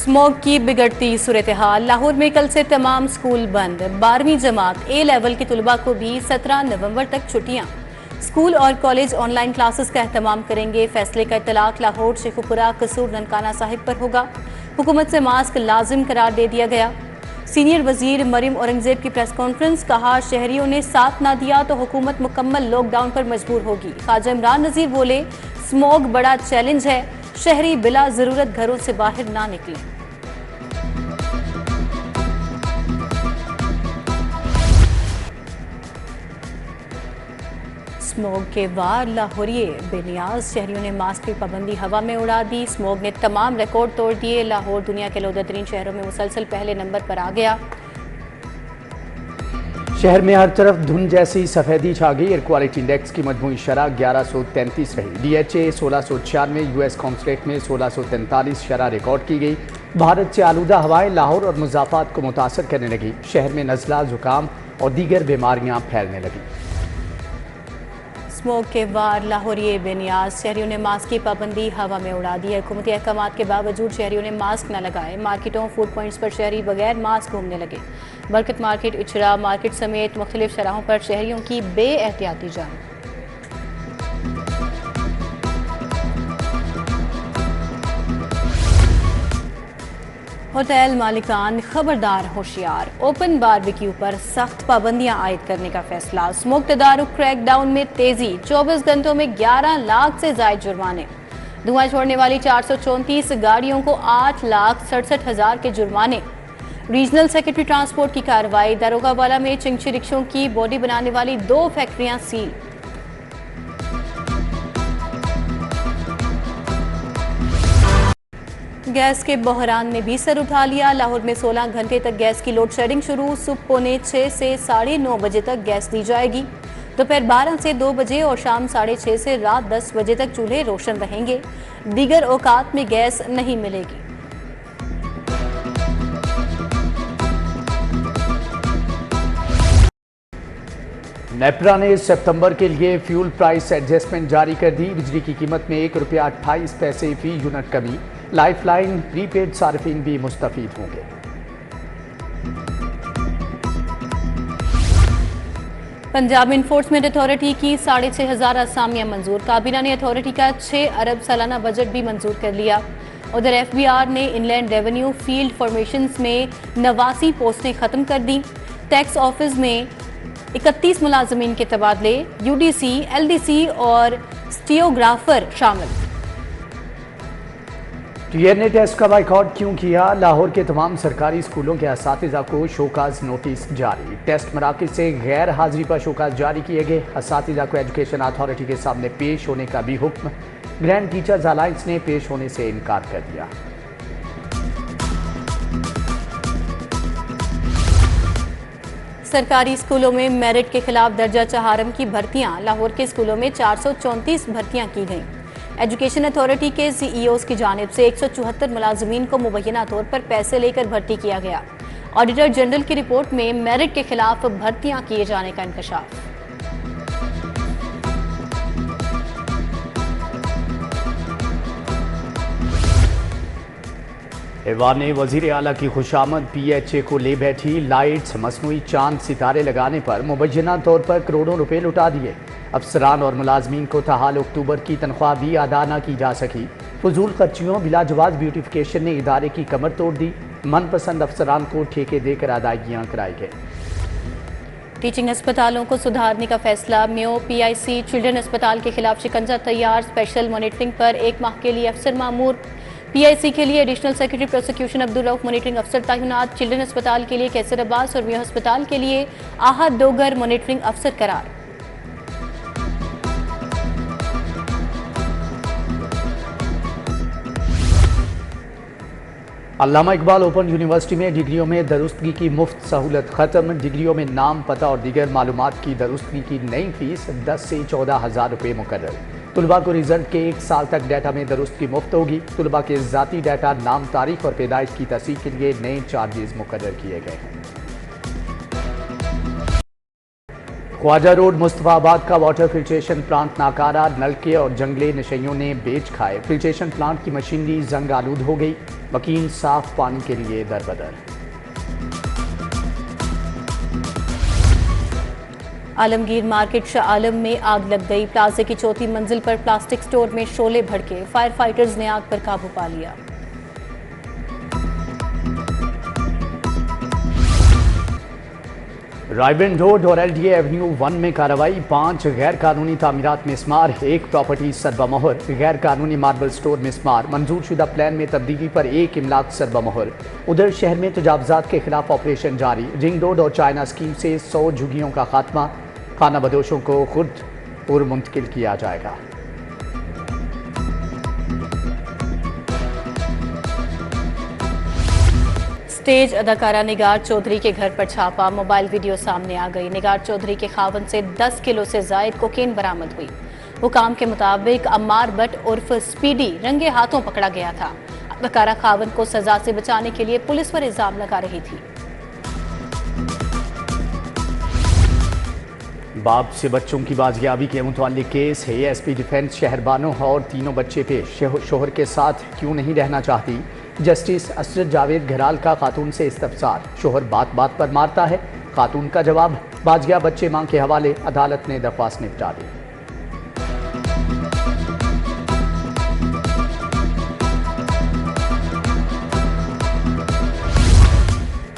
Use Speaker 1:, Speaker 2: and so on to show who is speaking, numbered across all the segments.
Speaker 1: Smog की बिगड़ती सूरत हाल। लाहौर में कल से तमाम स्कूल बंद। 12वीं जमात ए लेवल के तुलबा को भी 17 नवंबर तक छुट्टियां। स्कूल और कॉलेज ऑनलाइन क्लासेस का एहतमाम करेंगे। फैसले का इतलाक लाहौर, शेखुपुरा, कसूर, ननकाना साहिब पर होगा। हुकूमत से मास्क लाजिम करार दे दिया गया। सीनियर वजीर मरियम औरंगजेब की प्रेस कॉन्फ्रेंस, कहा शहरियों ने साथ ना दिया तो हुकूमत मुकम्मल लॉकडाउन पर मजबूर होगी। ख्वाजा इमरान नजीर बोले, स्मॉग बड़ा चैलेंज है, शहरी बिला जरूरत घरों से बाहर ना निकलें। स्मॉग के वार लाहौरिये बेनियाज, शहरियों ने मास्क की पाबंदी हवा में उड़ा दी। स्मॉग ने तमाम रिकॉर्ड तोड़ दिए। लाहौर दुनिया के आलूदा तरीन शहरों में मुसलसल पहले नंबर पर आ गया।
Speaker 2: शहर में हर तरफ धुंध जैसी सफेदी छा गई। एयर क्वालिटी इंडेक्स की मजमूई शरह 1133 रही। DHA 1696, US कॉन्सुलेट में 1643 शरह रिकॉर्ड की गई। भारत से आलूदा हवाएं लाहौर और मुजाफात को मुतासर करने लगी। शहर में नज़ला, जुकाम और दीगर बीमारियां फैलने लगी।
Speaker 1: स्मॉग के वार लाहौरिये बेनियाज, शहरियों ने मास्क की पाबंदी हवा में उड़ा दी। हुकूमती अहकामात के बावजूद शहरियों ने मास्क न लगाए। मार्केटों, फूड पॉइंट्स पर शहरी बगैर मास्क घूमने लगे। बरकत मार्केट, इचरा मार्केट समेत मुख्तलिफ शराहों पर शहरियों की बेएहतियाती जान। होटल मालिकान खबरदार, होशियार। ओपन बारबेक्यू पर सख्त पाबंदियां आयद करने का फैसला। स्मोक तदारुक क्रैकडाउन में तेजी। 24 घंटों में 11 लाख से ज्यादा जुर्माने। धुआं छोड़ने वाली 434 गाड़ियों को 8,67,000 के जुर्माने। रीजनल सेक्रेटरी ट्रांसपोर्ट की कार्रवाई। दारोगावाला में चिंगची रिक्शों की बॉडी बनाने वाली 2 फैक्ट्रियां सील। गैस के बहरान ने भी सर उठा लिया। लाहौर में 16 घंटे तक गैस की लोड शेडिंग शुरू। सुबह 6:45 से 9:30 बजे तक गैस दी जाएगी। दोपहर 12 से 2 बजे और शाम 6:30 से रात 10 बजे तक चूल्हे रोशन रहेंगे। दीगर औकात में गैस नहीं मिलेगी।
Speaker 2: नेपरा ने सितंबर के लिए फ्यूल प्राइस एडजस्टमेंट जारी कर दी। बिजली की कीमत में ₹1.28 फी यूनिट कमी। लाइफलाइन प्रीपेड सार्फिन भी मुस्तफीद होंगे।
Speaker 1: पंजाब इन्फोर्समेंट अथॉरिटी की 6,500 असामियां मंजूर। काबीना ने अथॉरिटी का 6 अरब सालाना बजट भी मंजूर कर लिया। उधर FBR ने इनलैंड रेवेन्यू फील्ड फॉर्मेशंस में 89 पोस्टें खत्म कर दी। टैक्स ऑफिस में 31 मुलाजमीन के तबादले। UDC, LDC और स्टियोग्राफर शामिल।
Speaker 2: टीयर ने टेस्ट का बाइकआउट क्यों किया? लाहौर के तमाम सरकारी स्कूलों के असातिज़ा को शोकाज नोटिस जारी। टेस्ट मराकज़ से गैर हाजिरी पर शोकाज जारी किए गए। असातिज़ा को एजुकेशन अथॉरिटी के सामने पेश होने का भी हुक्म। ग्रैंड टीचर्स अलायंस ने पेश होने से इनकार कर दिया।
Speaker 1: सरकारी स्कूलों में मेरिट के खिलाफ दर्जा चहारम की भर्तियां। लाहौर के स्कूलों में 434 भर्तियां की गईं। एजुकेशन अथॉरिटी के CEOs की जानिब से 174 मुलाजमीन को मुबैना तौर पर पैसे लेकर भर्ती किया गया। ऑडिटर जनरल की रिपोर्ट में मेरिट के खिलाफ भर्तियां किए जाने का इंकशाफ।
Speaker 2: ऐवान वज़ीर आला की खुशामद PHA को ले बैठी। लाइट्स, मसनूई चांद सितारे लगाने पर मुबैना तौर पर करोड़ों रुपए लुटा दिए। अफसरान और मुलाजमीन को ताहाल अक्टूबर की तनख्वाह भी अदा न की जा सकी। फजूल खर्चियों, बिलाजवाज ब्यूटिफिकेशन ने इदारे की कमर तोड़ दी। मनपसंद अफसरान को ठेके देकर अदायगियाँ कराई गई।
Speaker 1: टीचिंग अस्पतालों को सुधारने का फैसला। म्यो PIC चिल्ड्रन अस्पताल के खिलाफ शिकंजा तैयार। स्पेशल मॉनिटरिंग पर 1 माह के लिए अफसर मामूर। PIC के लिए additional secretary prosecution Abdul Rauf monitoring अफसर तैनात। चिल्ड्रन अस्पताल के लिए कैसर अब्बास और म्यो अस्पताल के लिए आहद डोगर मॉनिटरिंग अफसर करार।
Speaker 2: अल्लामा इकबाल ओपन यूनिवर्सिटी में डिग्रियों में दरुस्तगी की मुफ्त सहूलत खत्म। डिग्रियों में नाम, पता और दीगर मालूमात की दरुस्तगी की नई फीस 10 से 14,000 रुपये मुकर्रर। तुलबा को रिजल्ट के 1 साल तक डाटा में दरुस्तगी मुफ्त होगी। तुलबा के ज़ाती डाटा, नाम, तारीख और पैदाइश की तस्दीक के लिए नए चार्जेस मुकर्रर किए गए हैं। ख्वाजा रोड मुस्तफाबाद का वाटर फिल्ट्रेशन प्लांट नाकारा। नलके और जंगले नशइयों ने बेच खाए। फिल्ट्रेशन प्लांट की मशीनरी जंग आलूद हो गई। मकीन साफ पानी के लिए दरबदर।
Speaker 1: आलमगीर मार्केट शाह आलम में आग लग गई। प्लाजे की चौथी मंजिल पर प्लास्टिक स्टोर में शोले भड़के। फायर फाइटर्स ने आग पर काबू पा लिया।
Speaker 2: रायबेंड रोड और LDA एवेन्यू 1 में कार्रवाई। 5 गैर कानूनी तामीरात में इसमार, 1 प्रॉपर्टी सरबमोहर। गैर कानूनी मार्बल स्टोर में इसमार, मंजूर शुदा प्लान में तब्दीली पर 1 इमलाक सरबमोहर। उधर शहर में तजावुजात के खिलाफ ऑपरेशन जारी। रिंग रोड और चाइना स्कीम से 100 झुग्गियों का खात्मा। खाना बदोशों को खुद मुंतकिल किया जाएगा।
Speaker 1: स्टेज अदाकारा निगार चौधरी के घर पर छापा। मोबाइल वीडियो सामने आ गई। निगार चौधरी के खावन से 10 किलो से जायद कोकेन बरामद हुई। हुकाम के मुताबिक अम्मार बट उर्फ स्पीडी रंगे हाथों पकड़ा गया था। अदाकारा खावन को सजा से बचाने के लिए पुलिस पर इल्जाम लगा रही थी।
Speaker 2: बाप से बच्चों की बाजियाबी के मुताल्लिक केस है। ASP डिफेंस शहरबानो और तीनों बच्चे पेश। शोहर के साथ क्यों नहीं रहना चाहती? जस्टिस असरत जावेद घराल का खातून से इस्तफसार। शोहर बात बात पर मारता है, खातून का जवाब। बाजिया बच्चे मां के हवाले। अदालत ने दरख्वास्त निपटा दी।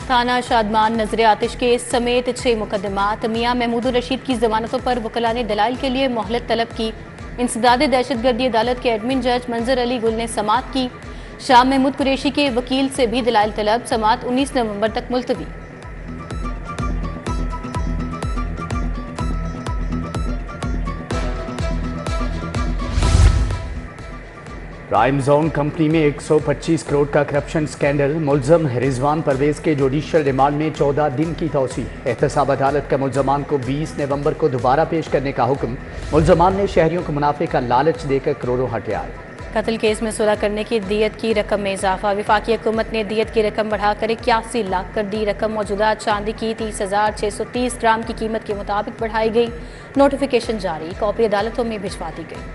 Speaker 1: थाना शादमान नजर आतिश केस समेत 6 मुकदमात। मियां महमूदुर रशीद की जमानतों पर वकला ने दलाइल के लिए मोहलत तलब की। इंसदाद दहशतगर्दी अदालत के एडमिन जज मंजर अली गुल ने समात की। शाह महमूद कुरैशी के वकील से भी दलाइल तलब। समात 19 नवंबर तक मुलतवी।
Speaker 2: प्राइम जोन कंपनी में 125 करोड़ का करप्शन स्कैंडल। मुलजम रिजवान परवेज के जुडिशल रिमांड में 14 दिन की तौसी। एहतसाब अदालत का मुलजमान को 20 नवंबर को दोबारा पेश करने का हुक्म। मुलजमान ने शहरियों को मुनाफे का लालच देकर करोड़ों हथियार।
Speaker 1: कत्ल केस में सुलह करने की दियत की रकम में इजाफा। विफाकी हुकूमत ने दियत की रकम बढ़ाकर 81 लाख कर दी। रकम मौजूदा चांदी की 30,630 ग्राम की कीमत के मुताबिक बढ़ाई गई। नोटिफिकेशन जारी। कॉपी अदालतों में भिजवा दी गई।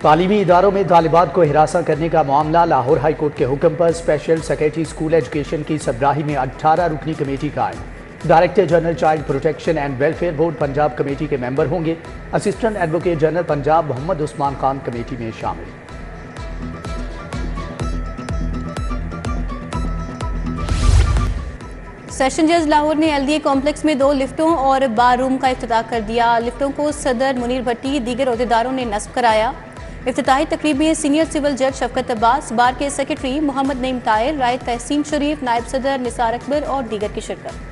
Speaker 2: तालीमी इदारों में तालिबात को हिरासा करने का मामला। लाहौर हाई कोर्ट के हुक्म पर स्पेशल सेक्रेटरी स्कूल एजुकेशन की सरबराही में 18 रुकनी कमेटी कायम। Director general child protection and welfare board Punjab committee के मेंबर होंगे। Assistant advocate general Punjab Mohammad Usman Khan committee में शामिल।
Speaker 1: सेशन जज लाहौर ने LDA कॉम्प्लेक्स में 2 लिफ्टों और बार रूम का इफ्तिताह कर दिया। लिफ्टों को सदर मुनीर भट्टी दीगर अहदेदारों ने नस्ब कराया। इफ्तिताही तकरीब में सीनियर सिविल जज शफकत अब्बास, बार के सेक्रेटरी मोहम्मद नईम तायर, राय तहसीन शरीफ, नायब सदर निसार अकबर और दीगर की शिरकत।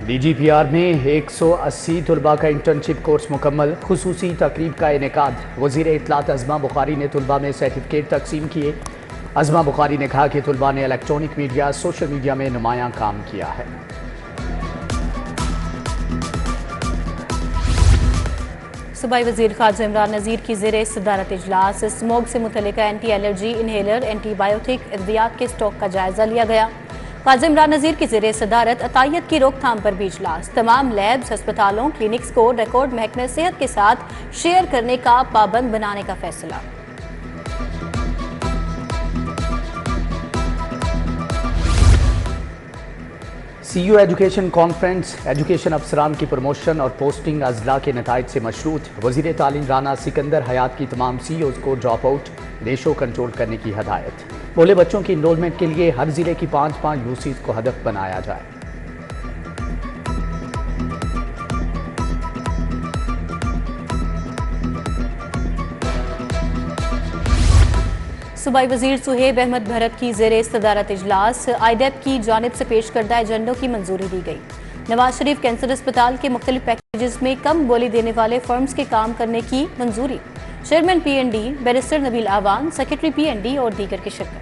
Speaker 2: DGPR में 180 तलबा का इंटर्नशिप कोर्स मुकम्मल। खुसूसी तकरीब का इनेकाद। वज़ीर इत्तलात अज़मा बुखारी ने तलबा में सर्टिफिकेट तकसीम किए। अज़मा बुखारी ने कहा कि तलबा ने इलेक्ट्रॉनिक मीडिया, सोशल मीडिया में नुमायां काम किया है।
Speaker 1: सूबाई वज़ीर ख़ारजा इमरान नज़ीर की ज़ेरे सदारत इजलास। स्मोक से मुतल्लिका एंटी एलर्जी, इनहेलर, एंटीबायोटिक अद्वियात के स्टॉक का जायजा लिया गया। ख़ारजा इमरान नज़ीर की ज़ेरे सदारत अतायत की रोकथाम पर भी इजलास। तमाम लैब्स, अस्पतालों, क्लिनिक्स को रिकॉर्ड महकमे सेहत के साथ शेयर करने का पाबंद बनाने का फैसला।
Speaker 2: CU education conference. एजुकेशन अफसरान की प्रमोशन और पोस्टिंग अजला के नताइज से मशरूत। वज़ीर तालीम राना सिकंदर हयात की तमाम CEOs को ड्रॉप आउट, रेशो कंट्रोल करने की हदायत। बोले बच्चों की इनरोलमेंट के लिए हर जिले की 5-5 UCs को हदफ बनाया जाए।
Speaker 1: सूबाई वज़ीर सुहेब अहमद भरत की ज़ेरे सदारत इजलास। IDEP की जानिब से पेश करदा एजेंडों की मंजूरी दी गई। नवाज शरीफ कैंसर अस्पताल के मुख्तलिफ पैकेजेस में कम बोली देने वाले फर्म्स के काम करने की मंजूरी। चेयरमैन PND बैरिस्टर नबील आवान, सेक्रेटरी PND और दीगर की शिरकत।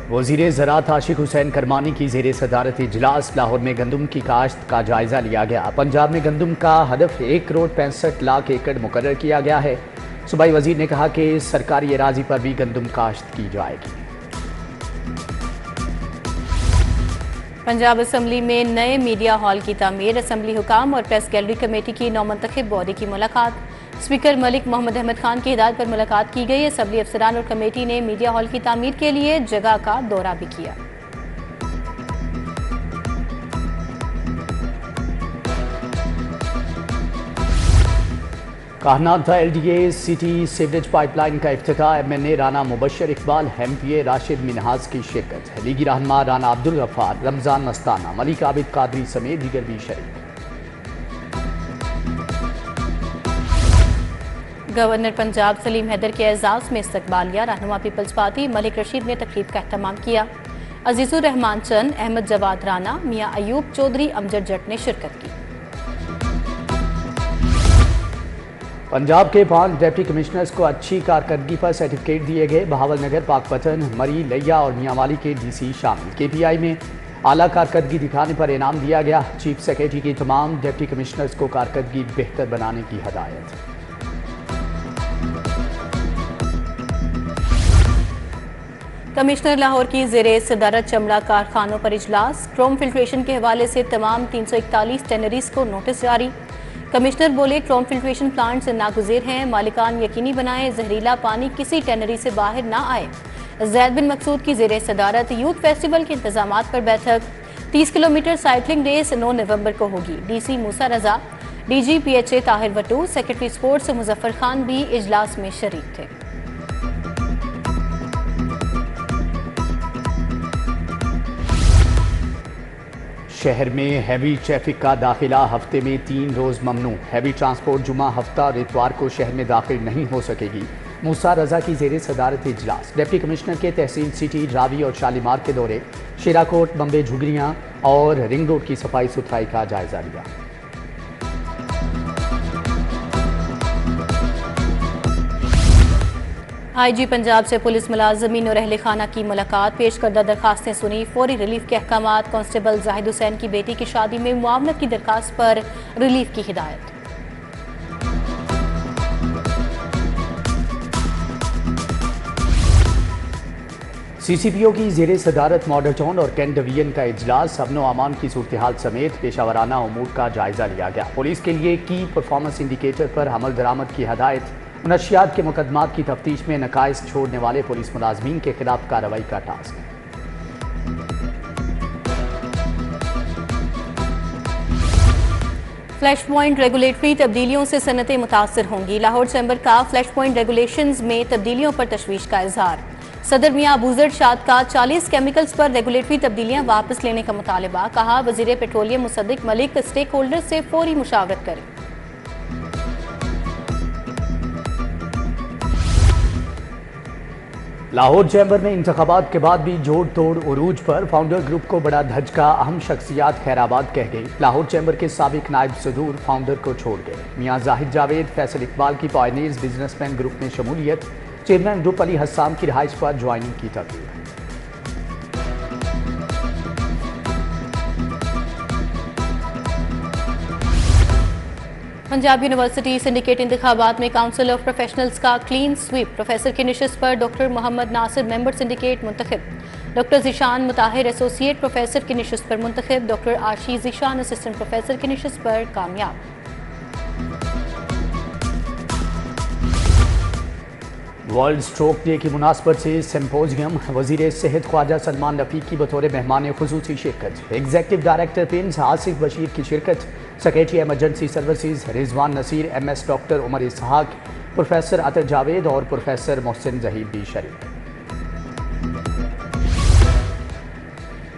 Speaker 2: वज़ीर ज़राअत आशिक हुसैन करमानी की ज़ेरे सदारत इजलास। लाहौर में गंदम की काश्त का जायजा लिया गया। पंजाब में गंदम का हदफ 1 करोड़ 65 लाख एकड़ मुकर्रर किया गया है। सूबाई वज़ीर ने कहा कि सरकारी अराजी पर भी गंदम काश्त की जाएगी।
Speaker 1: पंजाब असम्बली में नए मीडिया हॉल की तामीर, असम्बली हुकाम और प्रेस गैलरी कमेटी की नौमंतखब बॉडी की मुलाकात। स्पीकर मलिक मोहम्मद अहमद खान की हिदायत पर मुलाकात की गई। असम्बली अफसरान और कमेटी ने मीडिया हॉल की तामीर के लिए जगह का दौरा भी किया।
Speaker 2: कहना था LDA सिटी सीवरेज पाइपलाइन का इफ्तिताह। MNA राना मुबशर इकबाल, MPA राशिद मिनहाज की शिरकत। लीगी रहनुमा राना अब्दुल गफ्फार, रमजान मस्ताना, मलिक आबिद कादरी समेत दीगर भी शरीक।
Speaker 1: गवर्नर पंजाब सलीम हैदर के एजाज में इस्तकबालिया। रहनुमा पीपल्स पार्टी मलिक रशीद ने तकरीब का एहतमाम किया। अजीजुर रहमान चंद, अहमद जवाद राना, मियाँ अयूब चौधरी, अमजद जट ने शिरकत की।
Speaker 2: पंजाब के 5 डिप्टी कमिश्नर्स को अच्छी कारकर्दगी पर सर्टिफिकेट दिए गए। बहावलनगर, पाकपतन, मरी, लिया और मियांवाली के DC शामिल। KPI में आला कारकर्दगी दिखाने पर इनाम दिया गया। चीफ सेक्रेटरी की तमाम डिप्टी कमिश्नर्स को कारकर्दगी बेहतर बनाने की हदायत।
Speaker 1: कमिश्नर लाहौर की ज़ेरे सदारत चमड़ा कारखानों पर इजलास। क्रोम फिल्ट्रेशन के हवाले से तमाम 341 टेनरीज को नोटिस जारी। कमिश्नर बोले, क्रोम फिल्ट्रेशन प्लांट से नागुज़ेर हैं, मालिकान यकीनी बनाएं जहरीला पानी किसी टेनरी से बाहर ना आए। जैद बिन मकसूद की ज़ेरे सदारत यूथ फेस्टिवल के इंतजामात पर बैठक। 30 किलोमीटर साइकिलिंग रेस 9 नवंबर को होगी। DC Musa Raza, DG PHA Tahir Wattoo, secretary sports Muzaffar Khan भी इजलास में शरीक थे।
Speaker 2: शहर में हैवी ट्रैफिक का दाखिला हफ्ते में 3 रोज ममनू। हैवी ट्रांसपोर्ट जुमा, हफ्ता और इतवार को शहर में दाखिल नहीं हो सकेगी। मूसा रजा की ज़ेरे सदारत इजलास। डिप्टी कमिश्नर के तहसील सिटी, रावी और शालीमार के दौरे। शिराकोट, बम्बे झुगरियाँ और रिंग रोड की सफाई सुथराई का जायजा लिया।
Speaker 1: IG पंजाब से पुलिस मुलाजमीन और अहले खाना की मुलाकात। पेश करदा दरखास्तें सुनी। फौरी रिलीफ के अहकामात। कांस्टेबल जाहिद हुसैन की बेटी की शादी में मुआवनत की दरखास्त पर रिलीफ की हिदायत।
Speaker 2: CCPO की ज़ेरे सदारत मॉडल टाउन और कैंट डिवीजन का इजलास। अमन व अमान की सूरत हाल समेत पेशावराना उमूर का जायजा लिया गया। पुलिस के लिए की परफॉर्मेंस इंडिकेटर पर अमल दरामद की हदायत। मुनशियात के मुकदमात की तफ्तीश में नकाइस छोड़ने वाले पुलिस मुलाजमीन के खिलाफ कार्रवाई का टास्क।
Speaker 1: फ्लैश पॉइंट रेगुलेटरी तब्दीलियों से सनतें मुतासर होंगी। लाहौर चैम्बर का फ्लैश पॉइंट रेगुलेशंस में तब्दीलियों पर तशवीश का इजहार। सदर मियाँ अबूजर शाद का 40 केमिकल्स पर रेगुलेटरी तब्दीलियां वापस लेने का मुतालबा। कहा, वजीर petroleum Musaddiq Malik stakeholder से फौरी मुशावरत करें।
Speaker 2: लाहौर चैम्बर में इंतखाबात के बाद भी जोड़ तोड़ उरूज पर। फाउंडर ग्रुप को बड़ा धचका। अहम शख्सियात खैराबाद कह गई। लाहौर चैम्बर के साबिक नायब सदूर फाउंडर को छोड़ गए। मियाँ जाहिद जावेद, फैसल इकबाल की पायनियर्स बिजनेसमैन ग्रुप में शमूलियत। चेयरमैन ग्रुप अली हस्साम की रिहाइश पर ज्वाइनिंग की तकरीर।
Speaker 1: पंजाब यूनिवर्सिटी सिंडिकेट इंतखाबात में काउंसिल ऑफ प्रोफेशनल्स का क्लीन स्वीप। प्रोफेसर की नशिस्त पर doctor Mohammad Nasir member syndicate मुंतखब। Doctor Zeeshan Mutahir associate professor की नशिस्त पर मुंतखब। डॉक्टर आशी ज़ीशान असिस्टेंट प्रोफेसर की नशिस्त पर कामयाब।
Speaker 2: वर्ल्ड स्ट्रोक डे की मुनासबत से सिम्पोजियम। वजीर सेहत ख्वाजा सलमान रफीक की बतौर मेहमान खुसूसी शिरकत। एग्जीक्यूटिव डायरेक्टर पिन्स आसिफ बशीर की शिरकत। Secretary emergency services Rizwan Naseer, MS doctor Umar Ishaq, professor Athar Javed और प्रोफेसर मोहसिन जहीर भी शरीक।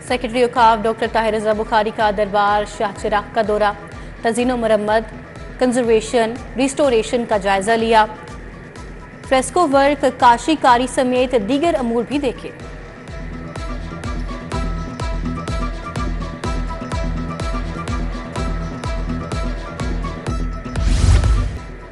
Speaker 1: सेक्रेटरी औकाफ डॉक्टर ताहिर रज़ा बुखारी का दरबार शाह चिराग का दौरा। तज़ीनो मरम्मत, कंजर्वेशन, रिस्टोरेशन का जायजा लिया। फ्रेस्को वर्क, काशीकारी समेत दीगर अमूर भी देखे।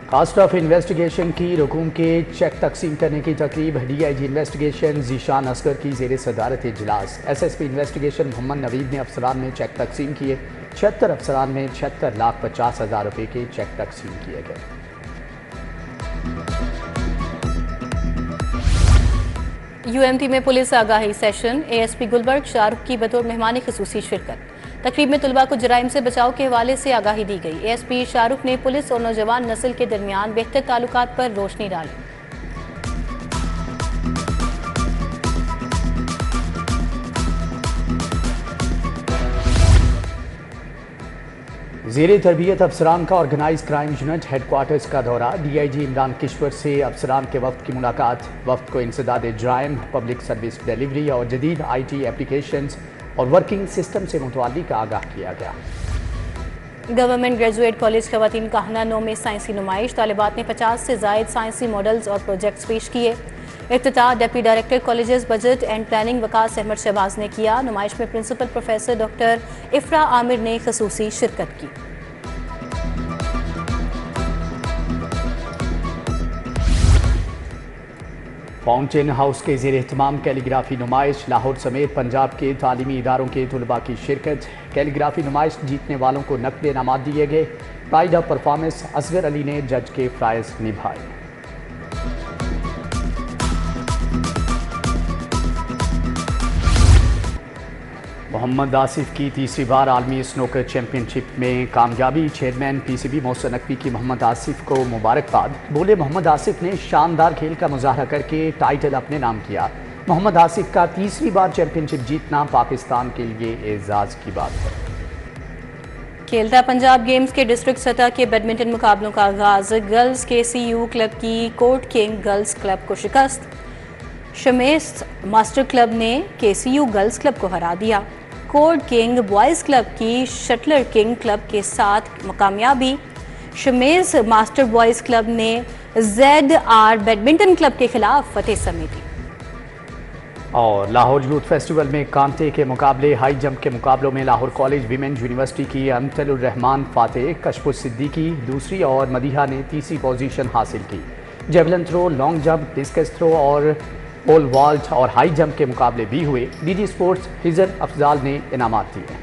Speaker 2: कास्ट ऑफ इन्वेस्टिगेशन की रकूम के चेक तकसीम करने की तकरीब। DIG इन्वेस्टिगेशन ज़ीशान असगर की ज़ेरे सदारत इजलास। SSP इन्वेस्टिगेशन मोहम्मद नवीद ने अफसरान में चेक तकसीम किए। 76 अफसरान में 76,50,000 रुपये के चेक तकसीम किए गए।
Speaker 1: यूएमटी में पुलिस आगाही सेशन, एएसपी गुलबर्ग शाहरुख की बतौर मेहमान खुसूसी शिरकत। तकरीब में तुलबा को जराइम से बचाव के हवाले से आगाही दी गई। एएसपी शाहरुख ने पुलिस और नौजवान नस्ल के दरमियान बेहतर ताल्लुकात पर रोशनी डाली।
Speaker 2: ज़ेरे तरबियत अफसरान का ऑर्गेनाइज क्राइम यूनिट हेडक्वार्टर्स का दौरा। डीआईजी इमरान किश्वर से अफसरान के वफ्द की मुलाकात। वफ्द को इंसदाद जराइम, पब्लिक सर्विस डिलीवरी और जदीद IT एप्लीकेशंस और वर्किंग सिस्टम से मुतल्लिक आगाह किया गया।
Speaker 1: गवर्नमेंट ग्रेजुएट कॉलेज खवातीन काहना 9 में साइंसी नुमाइश। तालिबात ने 50 से ज़ायद साइंसी मॉडल्स और प्रोजेक्ट्स पेश किए। इफ्तिताह deputy director colleges budget and planning Waqas Ahmad Shahbaz ने किया। नुमाइश में principal professor doctor Ifra Aamir ने खसूसी शिरकत की।
Speaker 2: फाउंटेन हाउस के ज़ेर एहतमाम कैलीग्राफी नुमाइश। लाहौर समेत पंजाब के तालीमी इदारों के तुलबा की शिरकत। कैलीग्राफी नुमाइश जीतने वालों को नकद इनामात दिए गए। Pride of performance Asghar Ali ने जज के फ़राइज़ निभाए। मोहम्मद आसिफ की तीसरी बार आलमी स्नूकर चैंपियनशिप में कामयाबी। चेयरमैन PCB मोहसिन नकवी की मोहम्मद आसिफ को मुबारकबाद। बोले, मोहम्मद आसिफ ने शानदार खेल का मुजाहरा करके टाइटल अपने नाम किया। मोहम्मद आसिफ का तीसरी बार चैंपियनशिप जीतना पाकिस्तान के लिए एजाज़ की बात है।
Speaker 1: खेलता पंजाब गेम्स के डिस्ट्रिक्ट सतह के बैडमिंटन मुकाबलों का आगाज। गर्ल्स KCU क्लब की कोर्ट किंग गर्ल्स क्लब को शिकस्त। शमेस मास्टर क्लब ने KCU गर्ल्स क्लब को हरा दिया। कोर्ट किंग बॉयज़ क्लब की शटलर किंग क्लब के साथ कामयाबी। शमेस मास्टर बॉयज़ क्लब ने ZR बैडमिंटन क्लब के खिलाफ फतेह समेटी।
Speaker 2: और लाहौर यूथ फेस्टिवल में कांटे के मुकाबले। हाई जंप के मुकाबलों में लाहौर कॉलेज विमेन यूनिवर्सिटी की अमतलुर रहमान फातेह, कशफुस सिद्दीकी दूसरी और मदीहा ने तीसरी पोजीशन हासिल की। Javelin throw, long jump, discus throw और पोल वॉल्ट और हाई जंप के मुकाबले भी हुए। DG स्पोर्ट्स हिजर अफजाल ने इनामात दिए।